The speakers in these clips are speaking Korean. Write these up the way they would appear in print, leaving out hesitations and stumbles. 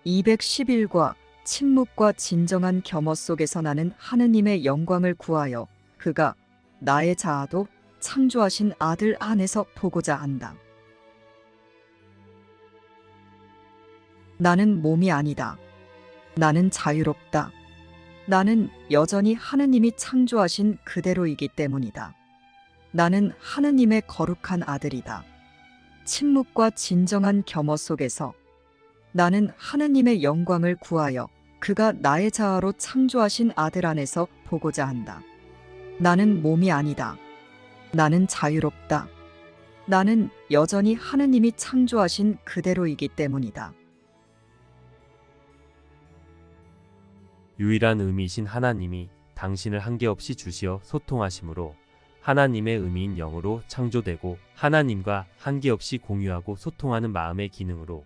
211과 침묵과 진정한 겸허 속에서 나는 하느님의 영광을 구하여 그가 나의 자아도 창조하신 아들 안에서 보고자 한다. 나는 몸이 아니다. 나는 자유롭다. 나는 여전히 하느님이 창조하신 그대로이기 때문이다. 나는 하느님의 거룩한 아들이다. 침묵과 진정한 겸허 속에서 나는 하느님의 영광을 구하여 그가 나의 자아로 창조하신 아들 안에서 보고자 한다. 나는 몸이 아니다. 나는 자유롭다. 나는 여전히 하느님이 창조하신 그대로이기 때문이다. 유일한 의미이신 하나님이 당신을 한계없이 주시어 소통하심으로 하나님의 의미인 영으로 창조되고 하나님과 한계없이 공유하고 소통하는 마음의 기능으로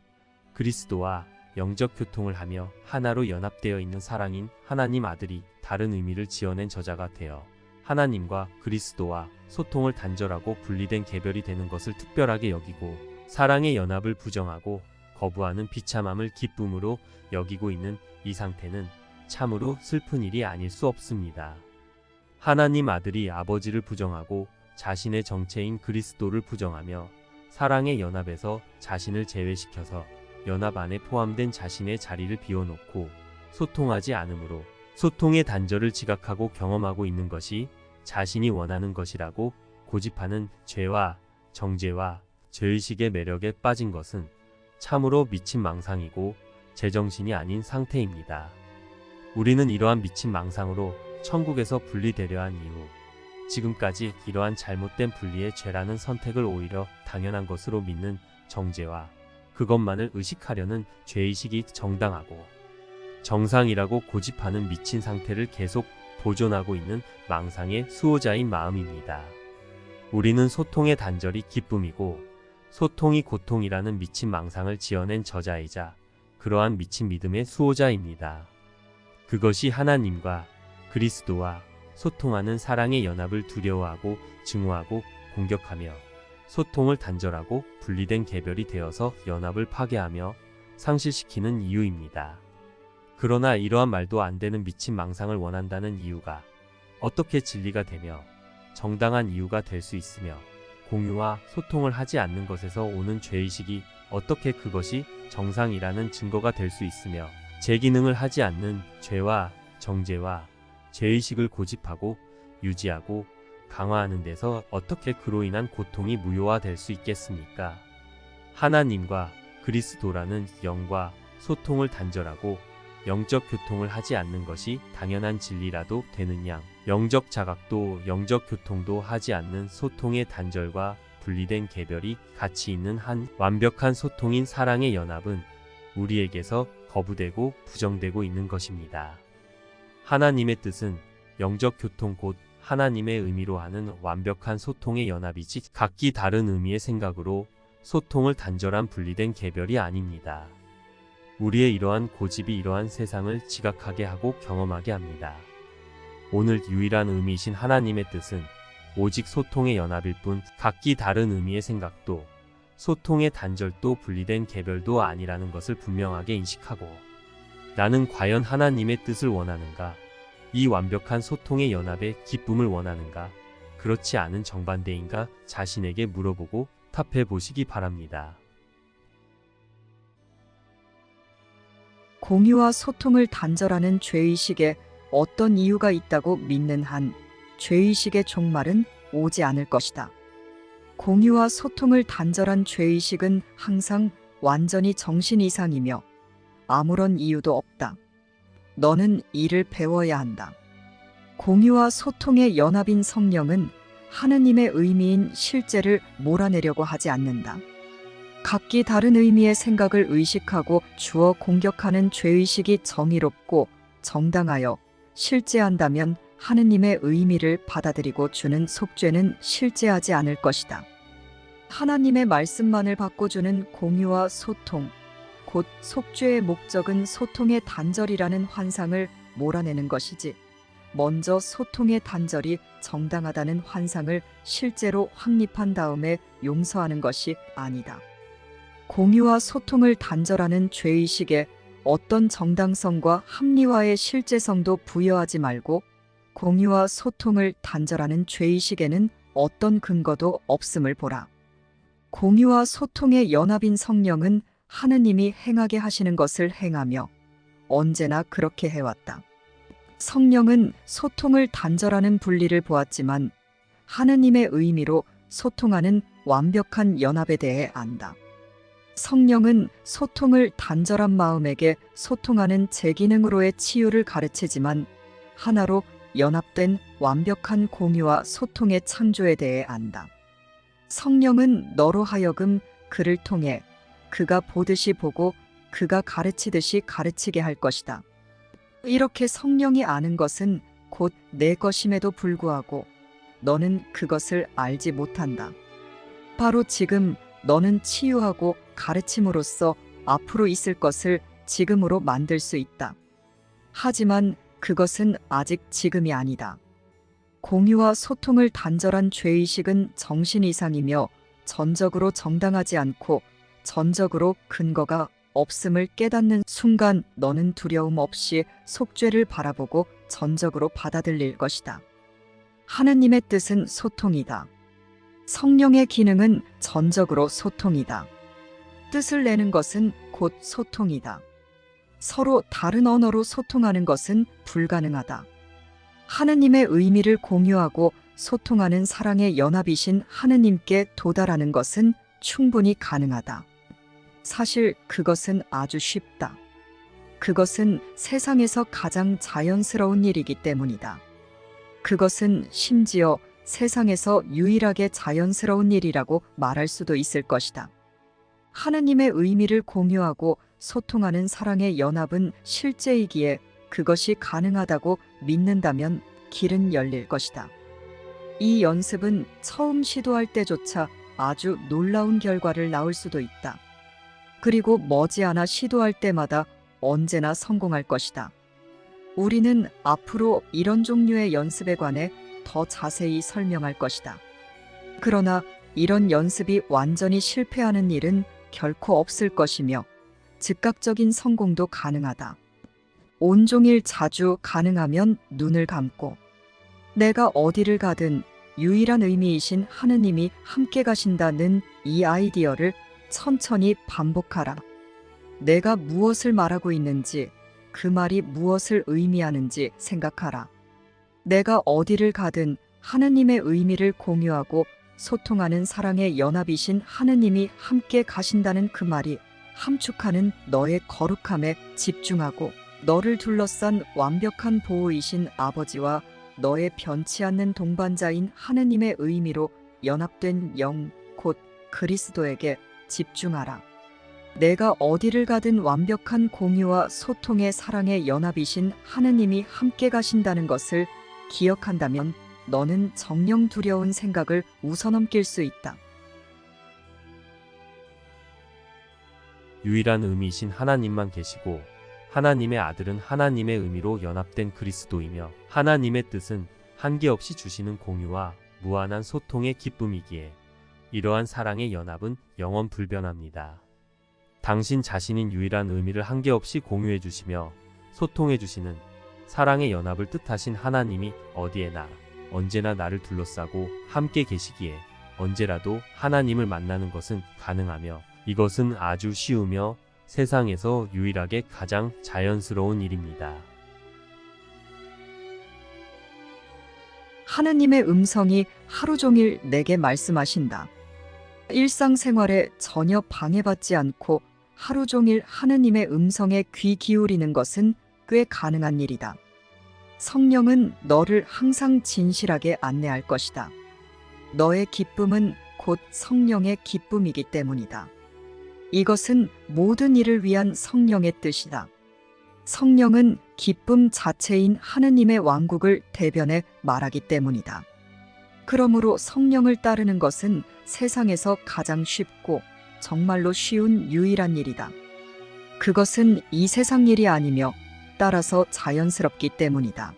그리스도와 영적 교통을 하며 하나로 연합되어 있는 사랑인 하나님 아들이 다른 의미를 지어낸 저자가 되어 하나님과 그리스도와 소통을 단절하고 분리된 개별이 되는 것을 특별하게 여기고 사랑의 연합을 부정하고 거부하는 비참함을 기쁨으로 여기고 있는 이 상태는 참으로 슬픈 일이 아닐 수 없습니다. 하나님 아들이 아버지를 부정하고 자신의 정체인 그리스도를 부정하며 사랑의 연합에서 자신을 제외시켜서 연합 안에 포함된 자신의 자리를 비워놓고 소통하지 않으므로 소통의 단절을 지각하고 경험하고 있는 것이 자신이 원하는 것이라고 고집하는 죄와 정죄와 죄의식의 매력에 빠진 것은 참으로 미친 망상이고 제정신이 아닌 상태입니다. 우리는 이러한 미친 망상으로 천국에서 분리되려 한 이후 지금까지 이러한 잘못된 분리의 죄라는 선택을 오히려 당연한 것으로 믿는 정죄와 그것만을 의식하려는 죄의식이 정당하고 정상이라고 고집하는 미친 상태를 계속 보존하고 있는 망상의 수호자인 마음입니다. 우리는 소통의 단절이 기쁨이고 소통이 고통이라는 미친 망상을 지어낸 저자이자 그러한 미친 믿음의 수호자입니다. 그것이 하나님과 그리스도와 소통하는 사랑의 연합을 두려워하고 증오하고 공격하며 소통을 단절하고 분리된 개별이 되어서 연합을 파괴하며 상실시키는 이유입니다. 그러나 이러한 말도 안 되는 미친 망상을 원한다는 이유가 어떻게 진리가 되며 정당한 이유가 될 수 있으며 공유와 소통을 하지 않는 것에서 오는 죄의식이 어떻게 그것이 정상이라는 증거가 될 수 있으며 제기능을 하지 않는 죄와 정죄와 죄의식을 고집하고 유지하고 강화하는 데서 어떻게 그로 인한 고통이 무효화될 수 있겠습니까? 하나님과 그리스도라는 영과 소통을 단절하고 영적 교통을 하지 않는 것이 당연한 진리라도 되는 양 영적 자각도 영적 교통도 하지 않는 소통의 단절과 분리된 개별이 가치 있는 한 완벽한 소통인 사랑의 연합은 우리에게서 거부되고 부정되고 있는 것입니다. 하나님의 뜻은 영적 교통 곧 하나님의 의미로 하는 완벽한 소통의 연합이지 각기 다른 의미의 생각으로 소통을 단절한 분리된 개별이 아닙니다. 우리의 이러한 고집이 이러한 세상을 지각하게 하고 경험하게 합니다. 오늘 유일한 의미이신 하나님의 뜻은 오직 소통의 연합일 뿐 각기 다른 의미의 생각도 소통의 단절도 분리된 개별도 아니라는 것을 분명하게 인식하고 나는 과연 하나님의 뜻을 원하는가? 이 완벽한 소통의 연합의 기쁨을 원하는가? 그렇지 않은 정반대인가? 자신에게 물어보고 답해 보시기 바랍니다. 공유와 소통을 단절하는 죄의식에 어떤 이유가 있다고 믿는 한 죄의식의 종말은 오지 않을 것이다. 공유와 소통을 단절한 죄의식은 항상 완전히 정신 이상이며 아무런 이유도 없다. 너는 이를 배워야 한다. 공유와 소통의 연합인 성령은 하느님의 의미인 실제를 몰아내려고 하지 않는다. 각기 다른 의미의 생각을 의식하고 주어 공격하는 죄의식이 정의롭고 정당하여 실제한다면 하느님의 의미를 받아들이고 주는 속죄는 실제하지 않을 것이다. 하나님의 말씀만을 바꿔주는 공유와 소통, 곧 속죄의 목적은 소통의 단절이라는 환상을 몰아내는 것이지, 먼저 소통의 단절이 정당하다는 환상을 실제로 확립한 다음에 용서하는 것이 아니다. 공유와 소통을 단절하는 죄의식에 어떤 정당성과 합리화의 실제성도 부여하지 말고 공유와 소통을 단절하는 죄의식에는 어떤 근거도 없음을 보라. 공유와 소통의 연합인 성령은 하느님이 행하게 하시는 것을 행하며 언제나 그렇게 해왔다. 성령은 소통을 단절하는 분리를 보았지만 하느님의 의미로 소통하는 완벽한 연합에 대해 안다. 성령은 소통을 단절한 마음에게 소통하는 제기능으로의 치유를 가르치지만 하나로 연합된 완벽한 공유와 소통의 창조에 대해 안다. 성령은 너로 하여금 그를 통해 그가 보듯이 보고 그가 가르치듯이 가르치게 할 것이다. 이렇게 성령이 아는 것은 곧 내 것임에도 불구하고 너는 그것을 알지 못한다. 바로 지금 너는 치유하고 가르침으로써 앞으로 있을 것을 지금으로 만들 수 있다. 하지만 그것은 아직 지금이 아니다. 공유와 소통을 단절한 죄의식은 정신 이상이며 전적으로 정당하지 않고 전적으로 근거가 없음을 깨닫는 순간 너는 두려움 없이 속죄를 바라보고 전적으로 받아들일 것이다. 하느님의 뜻은 소통이다. 성령의 기능은 전적으로 소통이다. 뜻을 내는 것은 곧 소통이다. 서로 다른 언어로 소통하는 것은 불가능하다. 하느님의 의미를 공유하고 소통하는 사랑의 연합이신 하느님께 도달하는 것은 충분히 가능하다. 사실 그것은 아주 쉽다. 그것은 세상에서 가장 자연스러운 일이기 때문이다. 그것은 심지어 세상에서 유일하게 자연스러운 일이라고 말할 수도 있을 것이다. 하느님의 의미를 공유하고 소통하는 사랑의 연합은 실제이기에 그것이 가능하다고 믿는다면 길은 열릴 것이다. 이 연습은 처음 시도할 때조차 아주 놀라운 결과를 낳을 수도 있다. 그리고 머지않아 시도할 때마다 언제나 성공할 것이다. 우리는 앞으로 이런 종류의 연습에 관해 더 자세히 설명할 것이다. 그러나 이런 연습이 완전히 실패하는 일은 결코 없을 것이며 즉각적인 성공도 가능하다. 온종일 자주 가능하면 눈을 감고 내가 어디를 가든 유일한 의미이신 하느님이 함께 가신다는 이 아이디어를 천천히 반복하라. 내가 무엇을 말하고 있는지, 그 말이 무엇을 의미하는지 생각하라. 내가 어디를 가든 하느님의 의미를 공유하고 소통하는 사랑의 연합이신 하느님이 함께 가신다는 그 말이 함축하는 너의 거룩함에 집중하고 너를 둘러싼 완벽한 보호이신 아버지와 너의 변치 않는 동반자인 하느님의 의미로 연합된 영, 곧 그리스도에게 집중하라. 내가 어디를 가든 완벽한 공유와 소통의 사랑의 연합이신 하느님이 함께 가신다는 것을 기억한다면 너는 정녕 두려운 생각을 웃어넘길 수 있다. 유일한 의미이신 하나님만 계시고 하나님의 아들은 하나님의 의미로 연합된 그리스도이며 하나님의 뜻은 한계없이 주시는 공유와 무한한 소통의 기쁨이기에 이러한 사랑의 연합은 영원 불변합니다. 당신 자신인 유일한 의미를 한계없이 공유해 주시며 소통해 주시는 사랑의 연합을 뜻하신 하나님이 어디에나 언제나 나를 둘러싸고 함께 계시기에 언제라도 하나님을 만나는 것은 가능하며 이것은 아주 쉬우며 세상에서 유일하게 가장 자연스러운 일입니다. 하느님의 음성이 하루 종일 내게 말씀하신다. 일상생활에 전혀 방해받지 않고 하루 종일 하느님의 음성에 귀 기울이는 것은 꽤 가능한 일이다. 성령은 너를 항상 진실하게 안내할 것이다. 너의 기쁨은 곧 성령의 기쁨이기 때문이다. 이것은 모든 일을 위한 성령의 뜻이다. 성령은 기쁨 자체인 하느님의 왕국을 대변해 말하기 때문이다. 그러므로 성령을 따르는 것은 세상에서 가장 쉽고 정말로 쉬운 유일한 일이다. 그것은 이 세상 일이 아니며 따라서 자연스럽기 때문이다.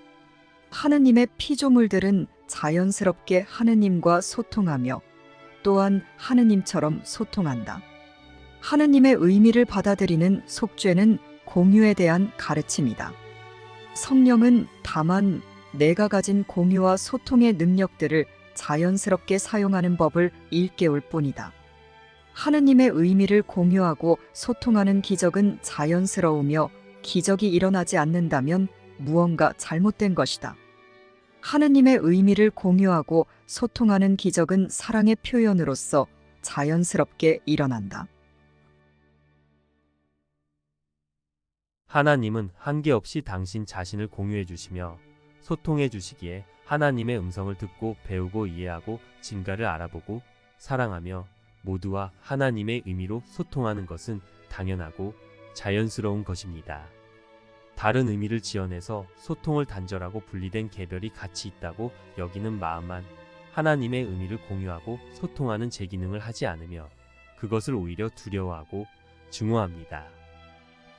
하느님의 피조물들은 자연스럽게 하느님과 소통하며 또한 하느님처럼 소통한다. 하느님의 의미를 받아들이는 속죄는 공유에 대한 가르침이다. 성령은 다만 내가 가진 공유와 소통의 능력들을 자연스럽게 사용하는 법을 일깨울 뿐이다. 하느님의 의미를 공유하고 소통하는 기적은 자연스러우며 기적이 일어나지 않는다면 무언가 잘못된 것이다. 하느님의 의미를 공유하고 소통하는 기적은 사랑의 표현으로서 자연스럽게 일어난다. 하나님은 한계없이 당신 자신을 공유해 주시며 소통해 주시기에 하나님의 음성을 듣고 배우고 이해하고 진가를 알아보고 사랑하며 모두와 하나님의 의미로 소통하는 것은 당연하고 자연스러운 것입니다. 다른 의미를 지어내서 소통을 단절하고 분리된 개별이 가치 있다고 여기는 마음만 하나님의 의미를 공유하고 소통하는 제 기능을 하지 않으며 그것을 오히려 두려워하고 증오합니다.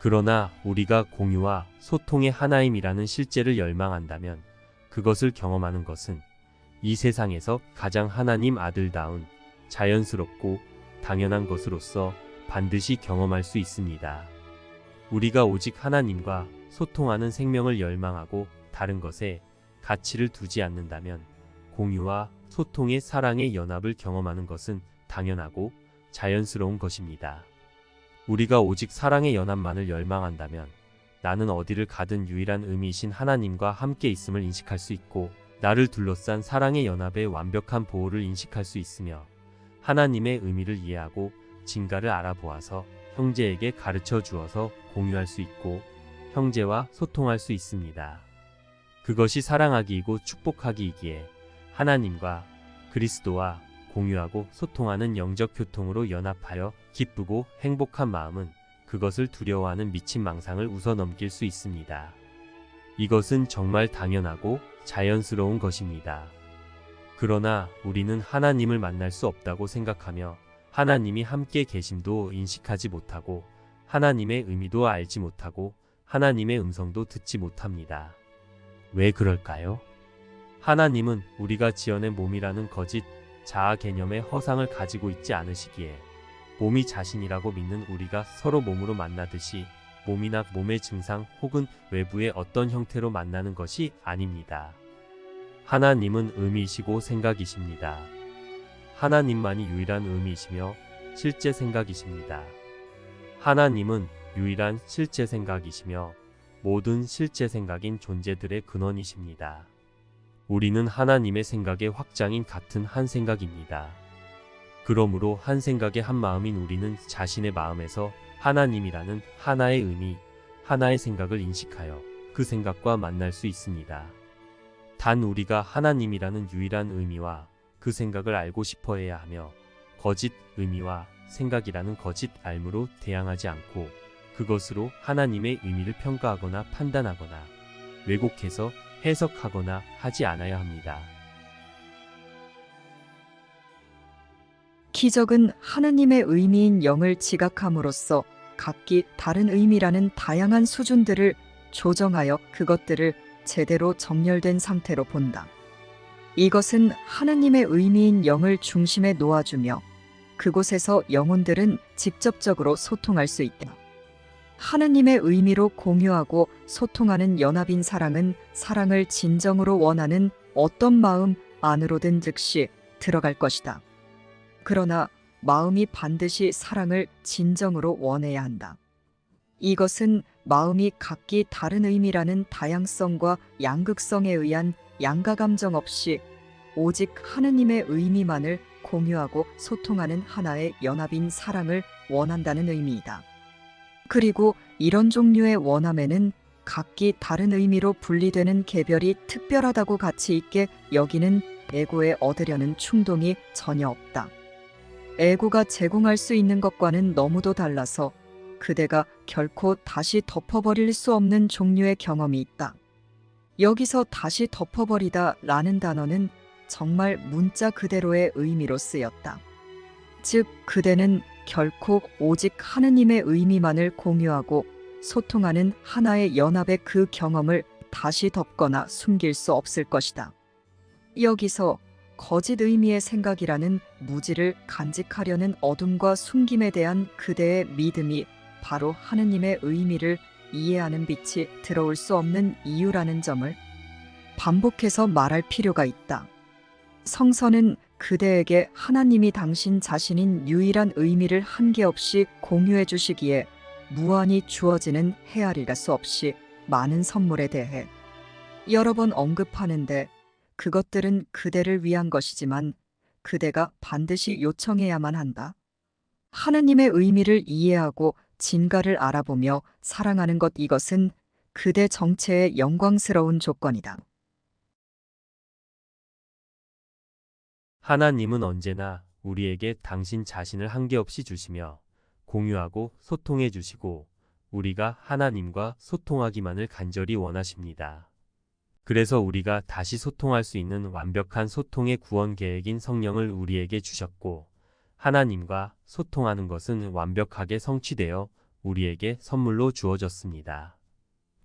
그러나 우리가 공유와 소통의 하나임이라는 실제를 열망한다면 그것을 경험하는 것은 이 세상에서 가장 하나님 아들다운 자연스럽고 당연한 것으로서 반드시 경험할 수 있습니다. 우리가 오직 하나님과 소통하는 생명을 열망하고 다른 것에 가치를 두지 않는다면 공유와 소통의 사랑의 연합을 경험하는 것은 당연하고 자연스러운 것입니다. 우리가 오직 사랑의 연합만을 열망한다면 나는 어디를 가든 유일한 의미이신 하나님과 함께 있음을 인식할 수 있고 나를 둘러싼 사랑의 연합의 완벽한 보호를 인식할 수 있으며 하나님의 의미를 이해하고 진가를 알아보아서 형제에게 가르쳐 주어서 공유할 수 있고 형제와 소통할 수 있습니다. 그것이 사랑하기이고 축복하기이기에 하나님과 그리스도와 공유하고 소통하는 영적 교통으로 연합하여 기쁘고 행복한 마음은 그것을 두려워하는 미친 망상을 웃어넘길 수 있습니다. 이것은 정말 당연하고 자연스러운 것입니다. 그러나 우리는 하나님을 만날 수 없다고 생각하며 하나님이 함께 계심도 인식하지 못하고 하나님의 의미도 알지 못하고 하나님의 음성도 듣지 못합니다. 왜 그럴까요? 하나님은 우리가 지어낸 몸이라는 거짓 자아 개념의 허상을 가지고 있지 않으시기에 몸이 자신이라고 믿는 우리가 서로 몸으로 만나듯이 몸이나 몸의 증상 혹은 외부의 어떤 형태로 만나는 것이 아닙니다. 하나님은 의미이시고 생각이십니다. 하나님만이 유일한 의미이시며 실제 생각이십니다. 하나님은 유일한 실제 생각이시며 모든 실제 생각인 존재들의 근원이십니다. 우리는 하나님의 생각의 확장인 같은 한 생각입니다. 그러므로 한 생각의 한 마음인 우리는 자신의 마음에서 하나님이라는 하나의 의미, 하나의 생각을 인식하여 그 생각과 만날 수 있습니다. 단 우리가 하나님이라는 유일한 의미와 그 생각을 알고 싶어 해야 하며 거짓 의미와 생각이라는 거짓 알무로 대항하지 않고 그것으로 하나님의 의미를 평가하거나 판단하거나 왜곡해서 해석하거나 하지 않아야 합니다. 기적은 하느님의 의미인 영을 지각함으로써 각기 다른 의미라는 다양한 수준들을 조정하여 그것들을 제대로 정렬된 상태로 본다. 이것은 하느님의 의미인 영을 중심에 놓아주며 그곳에서 영혼들은 직접적으로 소통할 수 있다. 하느님의 의미로 공유하고 소통하는 연합인 사랑은 사랑을 진정으로 원하는 어떤 마음 안으로든 즉시 들어갈 것이다. 그러나 마음이 반드시 사랑을 진정으로 원해야 한다. 이것은 마음이 각기 다른 의미라는 다양성과 양극성에 의한 양가감정 없이 오직 하느님의 의미만을 공유하고 소통하는 하나의 연합인 사랑을 원한다는 의미이다. 그리고 이런 종류의 원함에는 각기 다른 의미로 분리되는 개별이 특별하다고 가치 있게 여기는 에고에 얻으려는 충동이 전혀 없다. 에고가 제공할 수 있는 것과는 너무도 달라서 그대가 결코 다시 덮어버릴 수 없는 종류의 경험이 있다. 여기서 다시 덮어버리다 라는 단어는 정말 문자 그대로의 의미로 쓰였다. 즉 그대는 결코 오직 하느님의 의미만을 공유하고 소통하는 하나의 연합의 그 경험을 다시 덮거나 숨길 수 없을 것이다. 여기서 거짓 의미의 생각이라는 무지를 간직하려는 어둠과 숨김에 대한 그대의 믿음이 바로 하느님의 의미를 이해하는 빛이 들어올 수 없는 이유라는 점을 반복해서 말할 필요가 있다. 성서는 그대에게 하나님이 당신 자신인 유일한 의미를 한계없이 공유해 주시기에 무한히 주어지는 헤아릴 수 없이 많은 선물에 대해 여러 번 언급하는데, 그것들은 그대를 위한 것이지만 그대가 반드시 요청해야만 한다. 하느님의 의미를 이해하고 진가를 알아보며 사랑하는 것, 이것은 그대 정체의 영광스러운 조건이다. 하나님은 언제나 우리에게 당신 자신을 한계없이 주시며 공유하고 소통해 주시고 우리가 하나님과 소통하기만을 간절히 원하십니다. 그래서 우리가 다시 소통할 수 있는 완벽한 소통의 구원 계획인 성령을 우리에게 주셨고, 하나님과 소통하는 것은 완벽하게 성취되어 우리에게 선물로 주어졌습니다.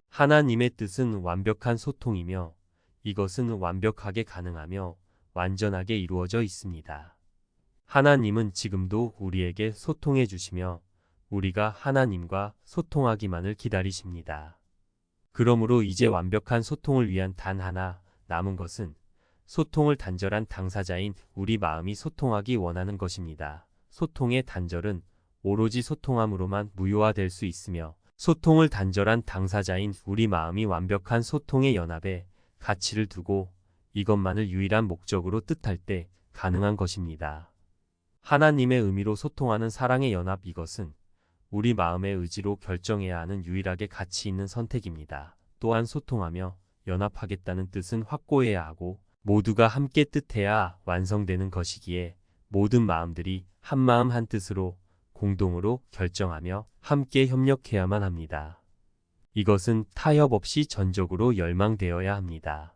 하나님의 뜻은 완벽한 소통이며 이것은 완벽하게 가능하며 완전하게 이루어져 있습니다. 하나님은 지금도 우리에게 소통해 주시며 우리가 하나님과 소통하기만을 기다리십니다. 그러므로 이제 완벽한 소통을 위한 단 하나 남은 것은 소통을 단절한 당사자인 우리 마음이 소통하기 원하는 것입니다. 소통의 단절은 오로지 소통함으로만 무효화될 수 있으며, 소통을 단절한 당사자인 우리 마음이 완벽한 소통의 연합에 가치를 두고 이것만을 유일한 목적으로 뜻할 때 가능한 것입니다. 하나님의 의미로 소통하는 사랑의 연합, 이것은 우리 마음의 의지로 결정해야 하는 유일하게 가치 있는 선택입니다. 또한 소통하며 연합하겠다는 뜻은 확고해야 하고 모두가 함께 뜻해야 완성되는 것이기에 모든 마음들이 한 마음 한 뜻으로 공동으로 결정하며 함께 협력해야만 합니다. 이것은 타협 없이 전적으로 열망되어야 합니다.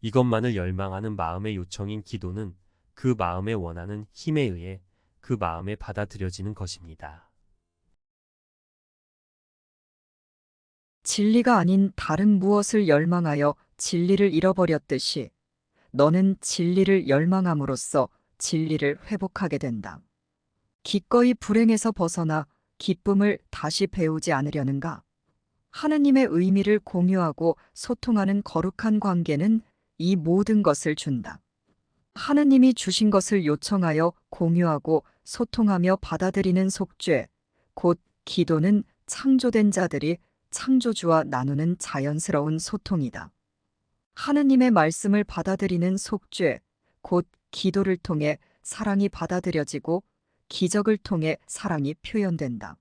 이것만을 열망하는 마음의 요청인 기도는 그 마음에 원하는 힘에 의해 그 마음에 받아들여지는 것입니다. 진리가 아닌 다른 무엇을 열망하여 진리를 잃어버렸듯이 너는 진리를 열망함으로써 진리를 회복하게 된다. 기꺼이 불행에서 벗어나 기쁨을 다시 배우지 않으려는가? 하느님의 의미를 공유하고 소통하는 거룩한 관계는 이 모든 것을 준다. 하느님이 주신 것을 요청하여 공유하고 소통하며 받아들이는 속죄, 곧 기도는 창조된 자들이 창조주와 나누는 자연스러운 소통이다. 하느님의 말씀을 받아들이는 속죄, 곧 기도를 통해 사랑이 받아들여지고 기적을 통해 사랑이 표현된다.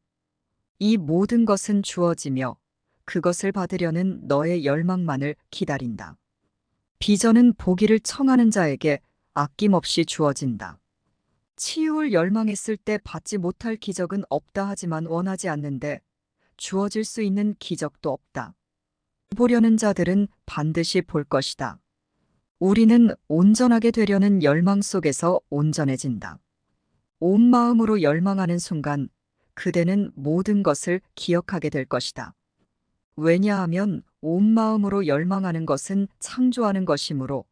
이 모든 것은 주어지며 그것을 받으려는 너의 열망만을 기다린다. 비전은 보기를 청하는 자에게 아낌없이 주어진다. 치유를 열망했을 때 받지 못할 기적은 없다 하지만 원하지 않는데 주어질 수 있는 기적도 없다. 보려는 자들은 반드시 볼 것이다. 우리는 온전하게 되려는 열망 속에서 온전해진다. 온 마음으로 열망하는 순간 그대는 모든 것을 기억하게 될 것이다. 왜냐하면 온 마음으로 열망하는 것은 창조하는 것이므로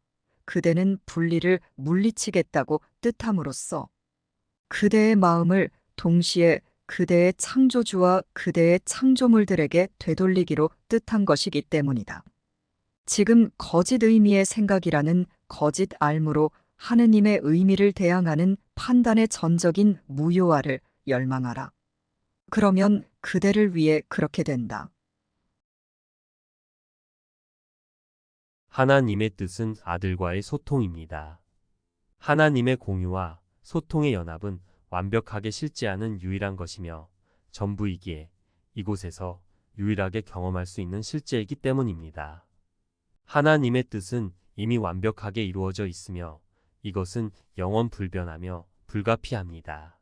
그대는 분리를 물리치겠다고 뜻함으로써 그대의 마음을 동시에 그대의 창조주와 그대의 창조물들에게 되돌리기로 뜻한 것이기 때문이다. 지금 거짓 의미의 생각이라는 거짓 알무로 하느님의 의미를 대항하는 판단의 전적인 무효화를 열망하라. 그러면 그대를 위해 그렇게 된다. 하나님의 뜻은 아들과의 소통입니다. 하나님의 공유와 소통의 연합은 완벽하게 실제하는 유일한 것이며 전부이기에 이곳에서 유일하게 경험할 수 있는 실제이기 때문입니다. 하나님의 뜻은 이미 완벽하게 이루어져 있으며 이것은 영원 불변하며 불가피합니다.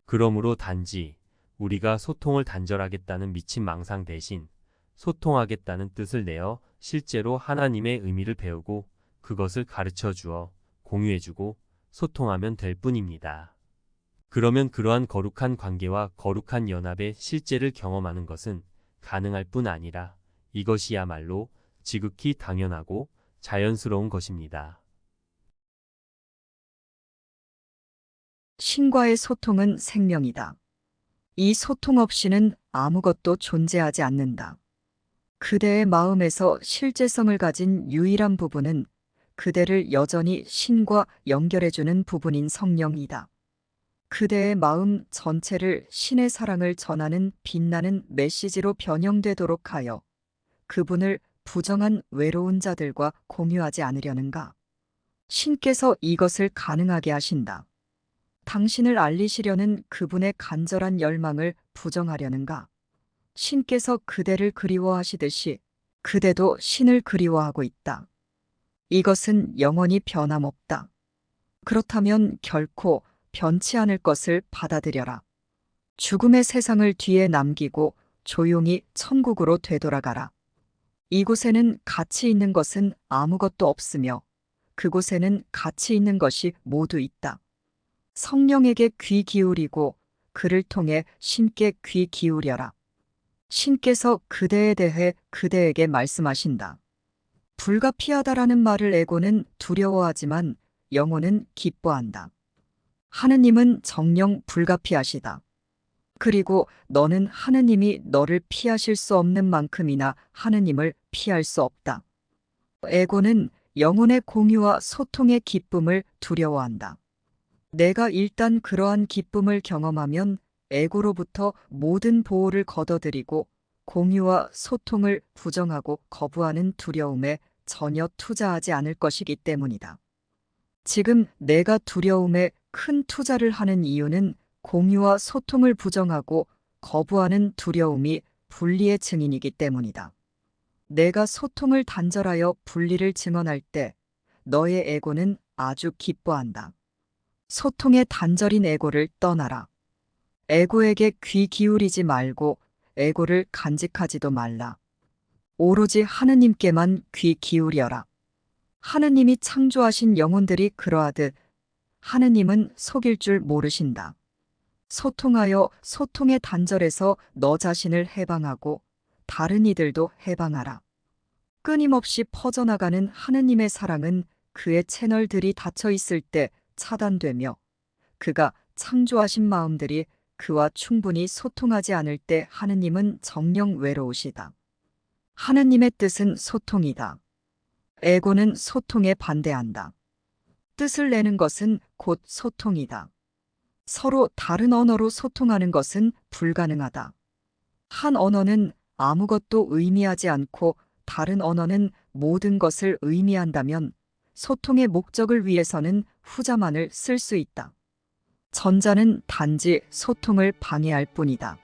그러므로 단지 우리가 소통을 단절하겠다는 미친 망상 대신 소통하겠다는 뜻을 내어 실제로 하나님의 의미를 배우고 그것을 가르쳐 주어 공유해주고 소통하면 될 뿐입니다. 그러면 그러한 거룩한 관계와 거룩한 연합의 실제를 경험하는 것은 가능할 뿐 아니라 이것이야말로 지극히 당연하고 자연스러운 것입니다. 신과의 소통은 생명이다. 이 소통 없이는 아무것도 존재하지 않는다. 그대의 마음에서 실제성을 가진 유일한 부분은 그대를 여전히 신과 연결해주는 부분인 성령이다. 그대의 마음 전체를 신의 사랑을 전하는 빛나는 메시지로 변형되도록 하여 그분을 부정한 외로운 자들과 공유하지 않으려는가? 신께서 이것을 가능하게 하신다. 당신을 알리시려는 그분의 간절한 열망을 부정하려는가? 신께서 그대를 그리워하시듯이 그대도 신을 그리워하고 있다. 이것은 영원히 변함없다. 그렇다면 결코 변치 않을 것을 받아들여라. 죽음의 세상을 뒤에 남기고 조용히 천국으로 되돌아가라. 이곳에는 가치 있는 것은 아무것도 없으며 그곳에는 가치 있는 것이 모두 있다. 성령에게 귀 기울이고 그를 통해 신께 귀 기울여라. 신께서 그대에 대해 그대에게 말씀하신다. 불가피하다라는 말을 에고는 두려워하지만 영혼은 기뻐한다. 하느님은 정녕 불가피하시다. 그리고 너는 하느님이 너를 피하실 수 없는 만큼이나 하느님을 피할 수 없다. 에고는 영혼의 공유와 소통의 기쁨을 두려워한다. 내가 일단 그러한 기쁨을 경험하면 에고로부터 모든 보호를 걷어들이고 공유와 소통을 부정하고 거부하는 두려움에 전혀 투자하지 않을 것이기 때문이다. 지금 내가 두려움에 큰 투자를 하는 이유는 공유와 소통을 부정하고 거부하는 두려움이 분리의 증인이기 때문이다. 내가 소통을 단절하여 분리를 증언할 때 너의 에고는 아주 기뻐한다. 소통의 단절인 에고를 떠나라. 에고에게 귀 기울이지 말고 에고를 간직하지도 말라. 오로지 하느님께만 귀 기울여라. 하느님이 창조하신 영혼들이 그러하듯 하느님은 속일 줄 모르신다. 소통하여 소통의 단절에서 너 자신을 해방하고 다른 이들도 해방하라. 끊임없이 퍼져나가는 하느님의 사랑은 그의 채널들이 닫혀 있을 때 차단되며 그가 창조하신 마음들이 그와 충분히 소통하지 않을 때 하느님은 정녕 외로우시다. 하느님의 뜻은 소통이다. 에고는 소통에 반대한다. 뜻을 내는 것은 곧 소통이다. 서로 다른 언어로 소통하는 것은 불가능하다. 한 언어는 아무것도 의미하지 않고 다른 언어는 모든 것을 의미한다면 소통의 목적을 위해서는 후자만을 쓸 수 있다. 전자는 단지 소통을 방해할 뿐이다.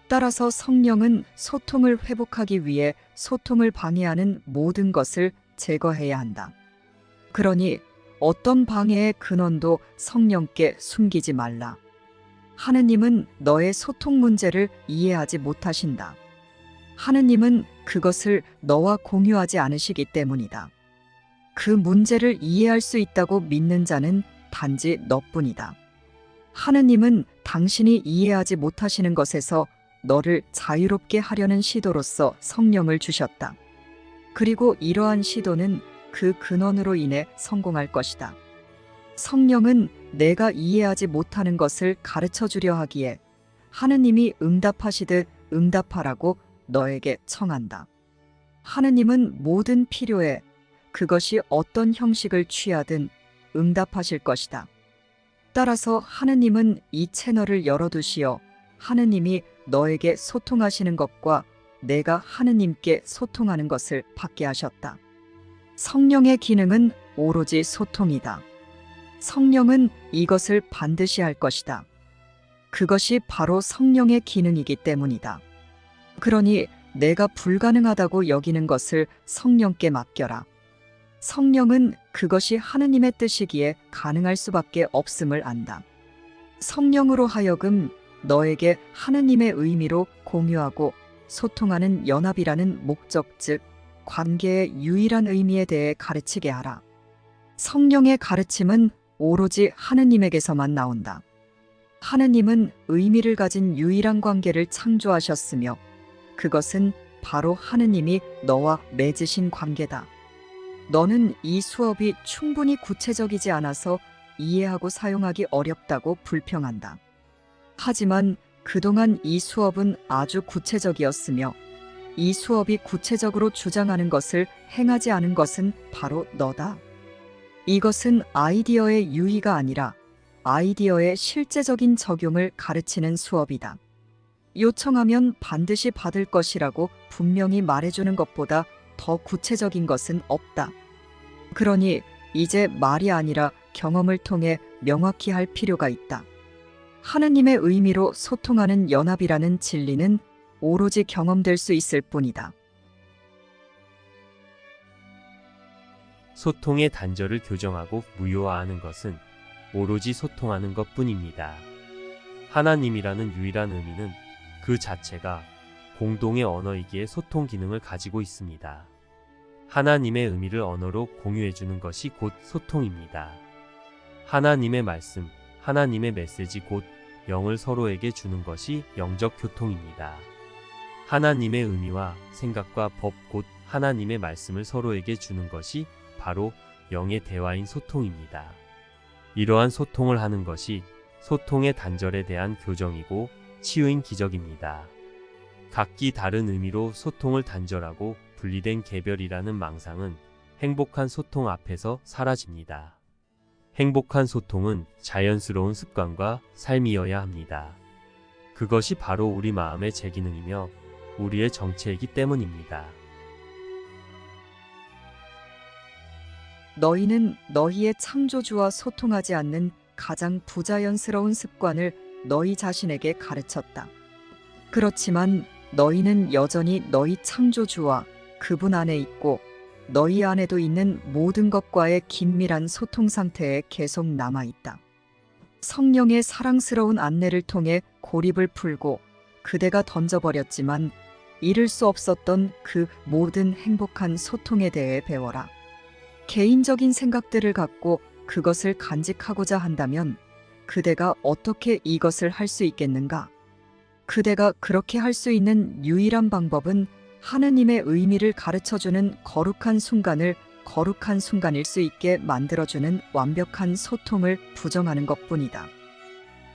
따라서 성령은 소통을 회복하기 위해 소통을 방해하는 모든 것을 제거해야 한다. 그러니 어떤 방해의 근원도 성령께 숨기지 말라. 하느님은 너의 소통 문제를 이해하지 못하신다. 하느님은 그것을 너와 공유하지 않으시기 때문이다. 그 문제를 이해할 수 있다고 믿는 자는 단지 너뿐이다. 하느님은 당신이 이해하지 못하시는 것에서 너를 자유롭게 하려는 시도로서 성령을 주셨다. 그리고 이러한 시도는 그 근원으로 인해 성공할 것이다. 성령은 내가 이해하지 못하는 것을 가르쳐 주려 하기에 하느님이 응답하시듯 응답하라고 너에게 청한다. 하느님은 모든 필요에 그것이 어떤 형식을 취하든 응답하실 것이다. 따라서 하느님은 이 채널을 열어두시어 하느님이 너에게 소통하시는 것과 내가 하느님께 소통하는 것을 받게 하셨다. 성령의 기능은 오로지 소통이다. 성령은 이것을 반드시 할 것이다. 그것이 바로 성령의 기능이기 때문이다. 그러니 내가 불가능하다고 여기는 것을 성령께 맡겨라. 성령은 그것이 하느님의 뜻이기에 가능할 수밖에 없음을 안다. 성령으로 하여금 너에게 하느님의 의미로 공유하고 소통하는 연합이라는 목적 즉 관계의 유일한 의미에 대해 가르치게 하라. 성령의 가르침은 오로지 하느님에게서만 나온다. 하느님은 의미를 가진 유일한 관계를 창조하셨으며 그것은 바로 하느님이 너와 맺으신 관계다. 너는 이 수업이 충분히 구체적이지 않아서 이해하고 사용하기 어렵다고 불평한다. 하지만 그동안 이 수업은 아주 구체적이었으며 이 수업이 구체적으로 주장하는 것을 행하지 않은 것은 바로 너다. 이것은 아이디어의 유의가 아니라 아이디어의 실제적인 적용을 가르치는 수업이다. 요청하면 반드시 받을 것이라고 분명히 말해주는 것보다 더 구체적인 것은 없다. 그러니 이제 말이 아니라 경험을 통해 명확히 할 필요가 있다. 하느님의 의미로 소통하는 연합이라는 진리는 오로지 경험될 수 있을 뿐이다. 소통의 단절을 교정하고 무효화하는 것은 오로지 소통하는 것뿐입니다. 하나님이라는 유일한 의미는 그 자체가 공동의 언어이기에 소통 기능을 가지고 있습니다. 하나님의 의미를 언어로 공유해주는 것이 곧 소통입니다. 하나님의 말씀, 하나님의 메시지 곧 영을 서로에게 주는 것이 영적 교통입니다. 하나님의 의미와 생각과 법 곧 하나님의 말씀을 서로에게 주는 것이 바로 영의 대화인 소통입니다. 이러한 소통을 하는 것이 소통의 단절에 대한 교정이고 치유인 기적입니다. 각기 다른 의미로 소통을 단절하고 분리된 개별이라는 망상은 행복한 소통 앞에서 사라집니다. 행복한 소통은 자연스러운 습관과 삶이어야 합니다. 그것이 바로 우리 마음의 제기능이며 우리의 정체이기 때문입니다. 너희는 너희의 창조주와 소통하지 않는 가장 부자연스러운 습관을 너희 자신에게 가르쳤다. 그렇지만 너희는 여전히 너희 창조주와 그분 안에 있고 너희 안에도 있는 모든 것과의 긴밀한 소통 상태에 계속 남아있다. 성령의 사랑스러운 안내를 통해 고립을 풀고 그대가 던져버렸지만 이룰 수 없었던 그 모든 행복한 소통에 대해 배워라. 개인적인 생각들을 갖고 그것을 간직하고자 한다면 그대가 어떻게 이것을 할 수 있겠는가? 그대가 그렇게 할 수 있는 유일한 방법은 하느님의 의미를 가르쳐주는 거룩한 순간을 거룩한 순간일 수 있게 만들어주는 완벽한 소통을 부정하는 것뿐이다.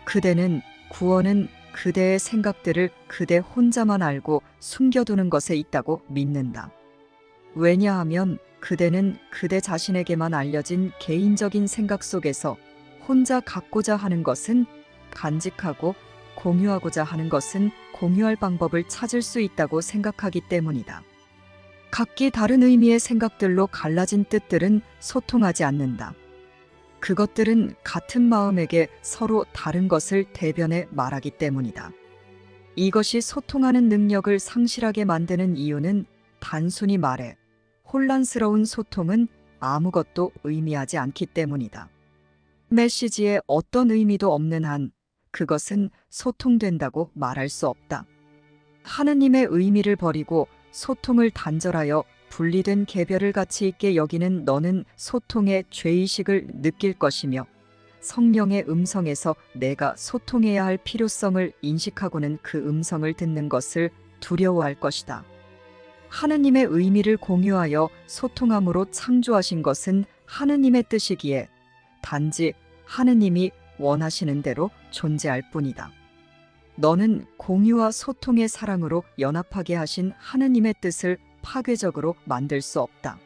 그대는 구원은 그대의 생각들을 그대 혼자만 알고 숨겨두는 것에 있다고 믿는다. 왜냐하면 그대는 그대 자신에게만 알려진 개인적인 생각 속에서 혼자 갖고자 하는 것은 간직하고 공유하고자 하는 것은 공유할 방법을 찾을 수 있다고 생각하기 때문이다. 각기 다른 의미의 생각들로 갈라진 뜻들은 소통하지 않는다. 그것들은 같은 마음에게 서로 다른 것을 대변해 말하기 때문이다. 이것이 소통하는 능력을 상실하게 만드는 이유는 단순히 말해 혼란스러운 소통은 아무것도 의미하지 않기 때문이다. 메시지에 어떤 의미도 없는 한 그것은 소통된다고 말할 수 없다. 하느님의 의미를 버리고 소통을 단절하여 분리된 개별을 가치 있게 여기는 너는 소통의 죄의식을 느낄 것이며 성령의 음성에서 내가 소통해야 할 필요성을 인식하고는 그 음성을 듣는 것을 두려워할 것이다. 하느님의 의미를 공유하여 소통함으로 창조하신 것은 하느님의 뜻이기에 단지 하느님이 원하시는 대로 존재할 뿐이다. 너는 공유와 소통의 사랑으로 연합하게 하신 하느님의 뜻을 파괴적으로 만들 수 없다.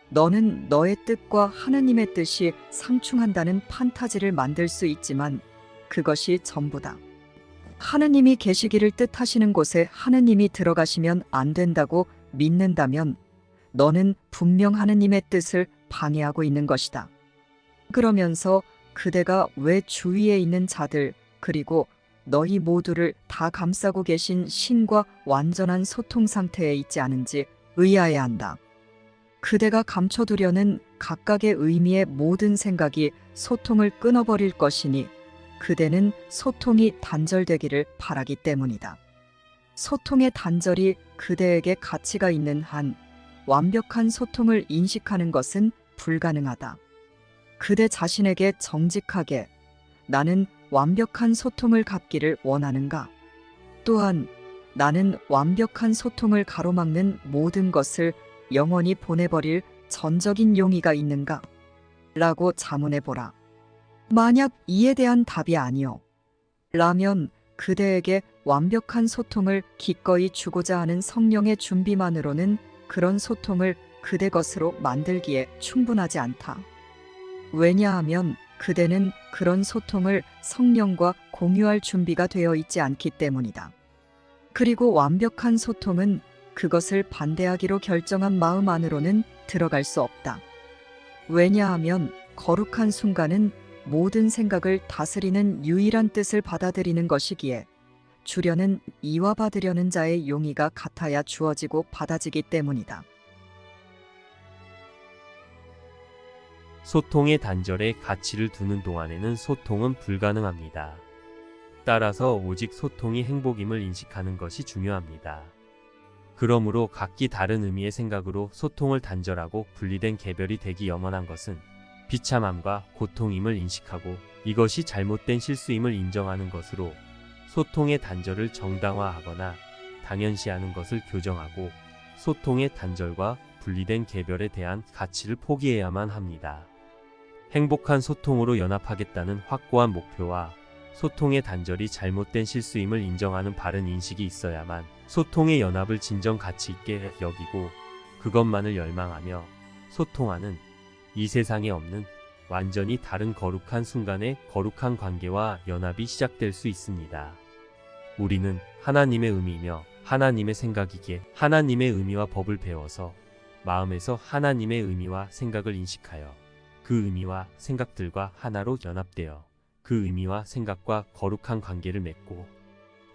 너는 너의 뜻과 하느님의 뜻이 상충한다는 판타지를 만들 수 있지만 그것이 전부다. 하느님이 계시기를 뜻하시는 곳에 하느님이 들어가시면 안 된다고 믿는다면 너는 분명 하느님의 뜻을 방해하고 있는 것이다. 그러면서 그대가 왜 주위에 있는 자들 그리고 너희 모두를 다 감싸고 계신 신과 완전한 소통 상태에 있지 않은지 의아해야 한다. 그대가 감춰두려는 각각의 의미의 모든 생각이 소통을 끊어버릴 것이니 그대는 소통이 단절되기를 바라기 때문이다. 소통의 단절이 그대에게 가치가 있는 한 완벽한 소통을 인식하는 것은 불가능하다. 그대 자신에게 정직하게 나는 완벽한 소통을 갖기를 원하는가? 또한 나는 완벽한 소통을 가로막는 모든 것을 영원히 보내버릴 전적인 용의가 있는가? 라고 자문해보라. 만약 이에 대한 답이 아니요. 라면 그대에게 완벽한 소통을 기꺼이 주고자 하는 성령의 준비만으로는 그런 소통을 그대 것으로 만들기에 충분하지 않다. 왜냐하면 그대는 그런 소통을 성령과 공유할 준비가 되어 있지 않기 때문이다. 그리고 완벽한 소통은 그것을 반대하기로 결정한 마음 안으로는 들어갈 수 없다. 왜냐하면 거룩한 순간은 모든 생각을 다스리는 유일한 뜻을 받아들이는 것이기에 주려는 이와 받으려는 자의 용의가 같아야 주어지고 받아지기 때문이다. 소통의 단절에 가치를 두는 동안에는 소통은 불가능합니다. 따라서 오직 소통이 행복임을 인식하는 것이 중요합니다. 그러므로 각기 다른 의미의 생각으로 소통을 단절하고 분리된 개별이 되기 염원한 것은 비참함과 고통임을 인식하고 이것이 잘못된 실수임을 인정하는 것으로 소통의 단절을 정당화하거나 당연시하는 것을 교정하고 소통의 단절과 분리된 개별에 대한 가치를 포기해야만 합니다. 행복한 소통으로 연합하겠다는 확고한 목표와 소통의 단절이 잘못된 실수임을 인정하는 바른 인식이 있어야만 소통의 연합을 진정 가치 있게 여기고 그것만을 열망하며 소통하는 이 세상에 없는 완전히 다른 거룩한 순간의 거룩한 관계와 연합이 시작될 수 있습니다. 우리는 하나님의 의미이며 하나님의 생각이기에 하나님의 의미와 법을 배워서 마음에서 하나님의 의미와 생각을 인식하여 그 의미와 생각들과 하나로 연합되어 그 의미와 생각과 거룩한 관계를 맺고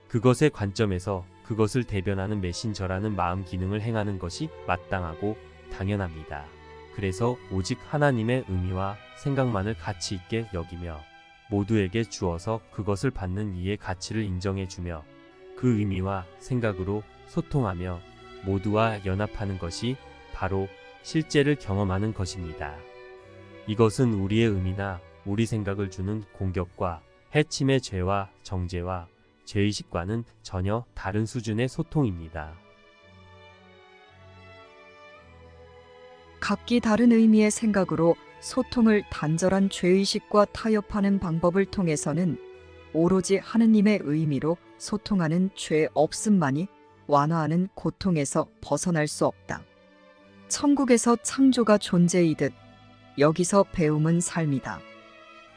그것의 관점에서 그것을 대변하는 메신저라는 마음 기능을 행하는 것이 마땅하고 당연합니다. 그래서 오직 하나님의 의미와 생각만을 가치 있게 여기며 모두에게 주어서 그것을 받는 이의 가치를 인정해주며 그 의미와 생각으로 소통하며 모두와 연합하는 것이 바로 실제를 경험하는 것입니다. 이것은 우리의 의미나 우리 생각을 주는 공격과 해침의 죄와 정죄와 죄의식과는 전혀 다른 수준의 소통입니다. 각기 다른 의미의 생각으로 소통을 단절한 죄의식과 타협하는 방법을 통해서는 오로지 하느님의 의미로 소통하는 죄 없음만이 완화하는 고통에서 벗어날 수 없다. 천국에서 창조가 존재이듯 여기서 배움은 삶이다.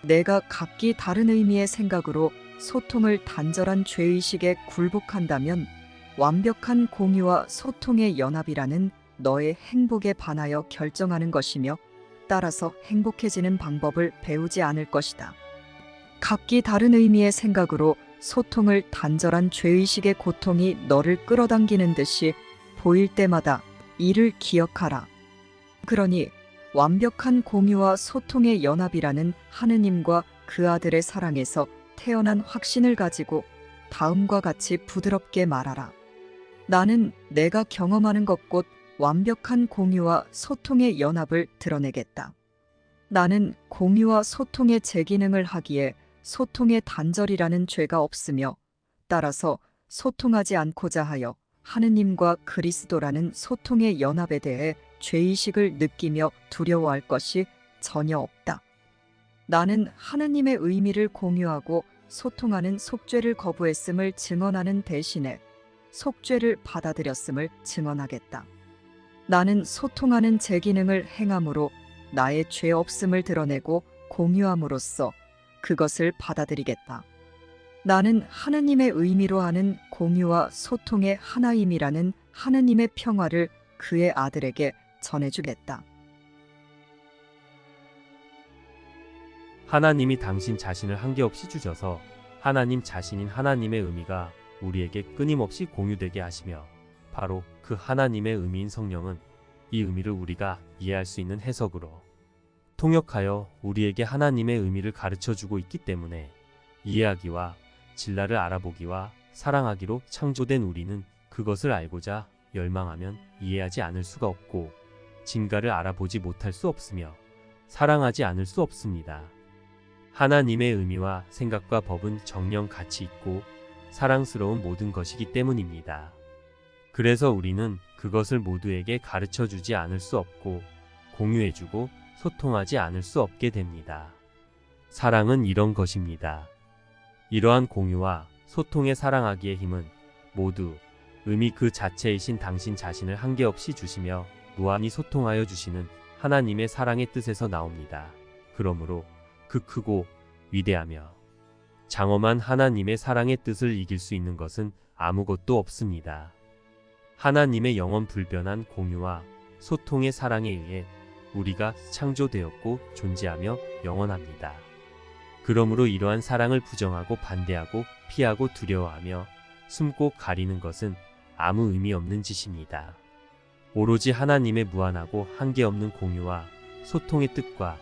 내가 각기 다른 의미의 생각으로 소통을 단절한 죄의식에 굴복한다면 완벽한 공유와 소통의 연합이라는 너의 행복에 반하여 결정하는 것이며 따라서 행복해지는 방법을 배우지 않을 것이다. 각기 다른 의미의 생각으로 소통을 단절한 죄의식의 고통이 너를 끌어당기는 듯이 보일 때마다 이를 기억하라. 그러니 완벽한 공유와 소통의 연합이라는 하느님과 그 아들의 사랑에서 태어난 확신을 가지고 다음과 같이 부드럽게 말하라. 나는 내가 경험하는 것 곧 완벽한 공유와 소통의 연합을 드러내겠다. 나는 공유와 소통의 제기능을 하기에 소통의 단절이라는 죄가 없으며 따라서 소통하지 않고자 하여 하느님과 그리스도라는 소통의 연합에 대해 죄의식을 느끼며 두려워할 것이 전혀 없다. 나는 하느님의 의미를 공유하고 소통하는 속죄를 거부했음을 증언하는 대신에 속죄를 받아들였음을 증언하겠다. 나는 소통하는 제 기능을 행함으로 나의 죄 없음을 드러내고 공유함으로써 그것을 받아들이겠다. 나는 하느님의 의미로 하는 공유와 소통의 하나임이라는 하느님의 평화를 그의 아들에게 전해주겠다. 하나님이 당신 자신을 한계없이 주셔서 하나님 자신인 하나님의 의미가 우리에게 끊임없이 공유되게 하시며 바로 그 하나님의 의미인 성령은 이 의미를 우리가 이해할 수 있는 해석으로 통역하여 우리에게 하나님의 의미를 가르쳐주고 있기 때문에 이해하기와 진리를 알아보기와 사랑하기로 창조된 우리는 그것을 알고자 열망하면 이해하지 않을 수가 없고 진가를 알아보지 못할 수 없으며 사랑하지 않을 수 없습니다. 하나님의 의미와 생각과 법은 정령 가치 있고 사랑스러운 모든 것이기 때문입니다. 그래서 우리는 그것을 모두에게 가르쳐주지 않을 수 없고 공유해주고 소통하지 않을 수 없게 됩니다. 사랑은 이런 것입니다. 이러한 공유와 소통에 사랑하기의 힘은 모두 의미 그 자체이신 당신 자신을 한계없이 주시며 무한히 소통하여 주시는 하나님의 사랑의 뜻에서 나옵니다. 그러므로 그 크고 위대하며 장엄한 하나님의 사랑의 뜻을 이길 수 있는 것은 아무것도 없습니다. 하나님의 영원 불변한 공유와 소통의 사랑에 의해 우리가 창조되었고 존재하며 영원합니다. 그러므로 이러한 사랑을 부정하고 반대하고 피하고 두려워하며 숨고 가리는 것은 아무 의미 없는 짓입니다. 오로지 하나님의 무한하고 한계없는 공유와 소통의 뜻과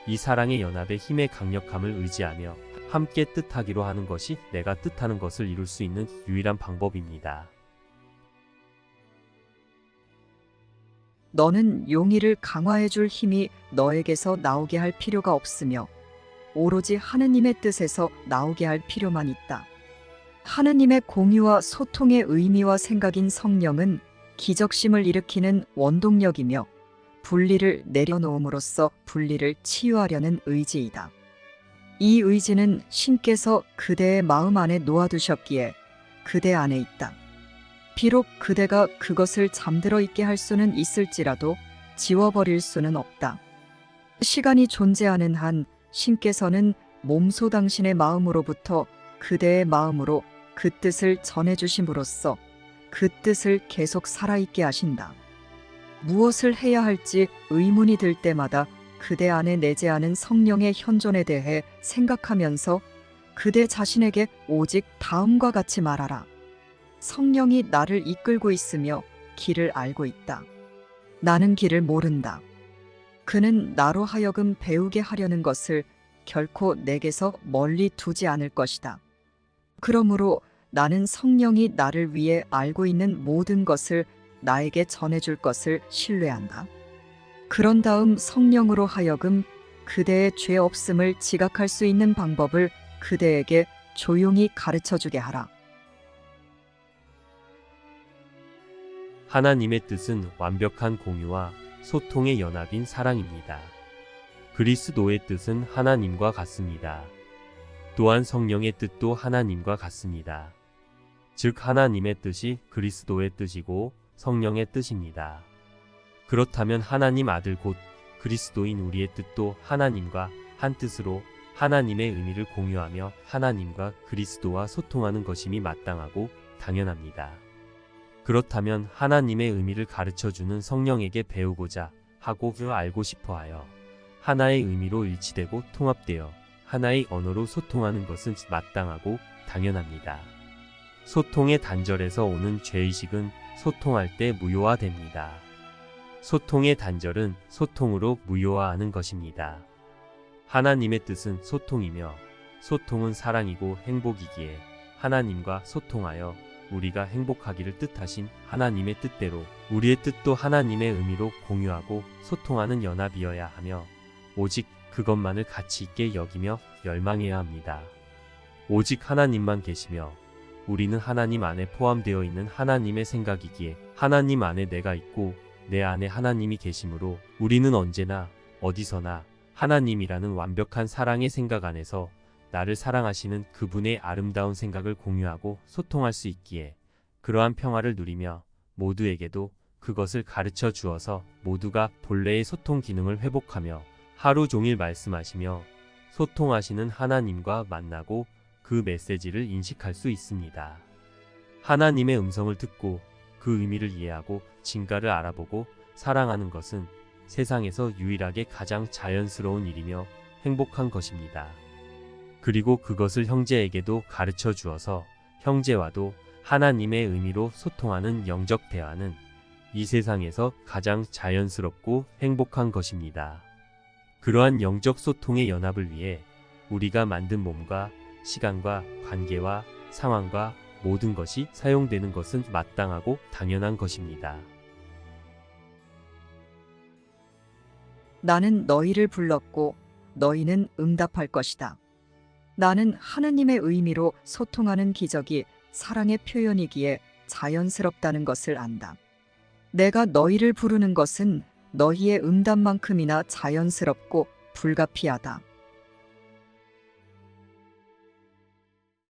이 사랑의 연합의 힘의 강력함을 의지하며 함께 뜻하기로 하는 것이 내가 뜻하는 것을 이룰 수 있는 유일한 방법입니다. 너는 용의를 강화해 줄 힘이 너에게서 나오게 할 필요가 없으며 오로지 하느님의 뜻에서 나오게 할 필요만 있다. 하느님의 공유와 소통의 의미와 생각인 성령은 기적심을 일으키는 원동력이며 분리를 내려놓음으로써 분리를 치유하려는 의지이다. 이 의지는 신께서 그대의 마음 안에 놓아두셨기에 그대 안에 있다. 비록 그대가 그것을 잠들어 있게 할 수는 있을지라도 지워버릴 수는 없다. 시간이 존재하는 한 신께서는 몸소 당신의 마음으로부터 그대의 마음으로 그 뜻을 전해주심으로써 그 뜻을 계속 살아있게 하신다. 무엇을 해야 할지 의문이 들 때마다 그대 안에 내재하는 성령의 현존에 대해 생각하면서 그대 자신에게 오직 다음과 같이 말하라. 성령이 나를 이끌고 있으며 길을 알고 있다. 나는 길을 모른다. 그는 나로 하여금 배우게 하려는 것을 결코 내게서 멀리 두지 않을 것이다. 그러므로 나는 성령이 나를 위해 알고 있는 모든 것을 나에게 전해줄 것을 신뢰한다. 그런 다음 성령으로 하여금 그대의 죄 없음을 지각할 수 있는 방법을 그대에게 조용히 가르쳐주게 하라. 하나님의 뜻은 완벽한 공유와 소통의 연합인 사랑입니다. 그리스도의 뜻은 하나님과 같습니다. 또한 성령의 뜻도 하나님과 같습니다. 즉 하나님의 뜻이 그리스도의 뜻이고 성령의 뜻입니다. 그렇다면 하나님 아들 곧 그리스도인 우리의 뜻도 하나님과 한 뜻으로 하나님의 의미를 공유하며 하나님과 그리스도와 소통하는 것임이 마땅하고 당연합니다. 그렇다면 하나님의 의미를 가르쳐주는 성령에게 배우고자 하고 알고 싶어하여 하나의 의미로 일치되고 통합되어 하나의 언어로 소통하는 것은 마땅하고 당연합니다. 소통의 단절에서 오는 죄의식은 소통할 때 무효화됩니다. 소통의 단절은 소통으로 무효화하는 것입니다. 하나님의 뜻은 소통이며 소통은 사랑이고 행복이기에 하나님과 소통하여 우리가 행복하기를 뜻하신 하나님의 뜻대로 우리의 뜻도 하나님의 의미로 공유하고 소통하는 연합이어야 하며 오직 그것만을 가치 있게 여기며 열망해야 합니다. 오직 하나님만 계시며 우리는 하나님 안에 포함되어 있는 하나님의 생각이기에 하나님 안에 내가 있고 내 안에 하나님이 계시므로 우리는 언제나 어디서나 하나님이라는 완벽한 사랑의 생각 안에서 나를 사랑하시는 그분의 아름다운 생각을 공유하고 소통할 수 있기에 그러한 평화를 누리며 모두에게도 그것을 가르쳐 주어서 모두가 본래의 소통 기능을 회복하며 하루 종일 말씀하시며 소통하시는 하나님과 만나고 그 메시지를 인식할 수 있습니다. 하나님의 음성을 듣고 그 의미를 이해하고 진가를 알아보고 사랑하는 것은 세상에서 유일하게 가장 자연스러운 일이며 행복한 것입니다. 그리고 그것을 형제에게도 가르쳐 주어서 형제와도 하나님의 의미로 소통하는 영적 대화는 이 세상에서 가장 자연스럽고 행복한 것입니다. 그러한 영적 소통의 연합을 위해 우리가 만든 몸과 시간과 관계와 상황과 모든 것이 사용되는 것은 마땅하고 당연한 것입니다. 나는 너희를 불렀고 너희는 응답할 것이다. 나는 하느님의 의미로 소통하는 기적이 사랑의 표현이기에 자연스럽다는 것을 안다. 내가 너희를 부르는 것은 너희의 응답만큼이나 자연스럽고 불가피하다.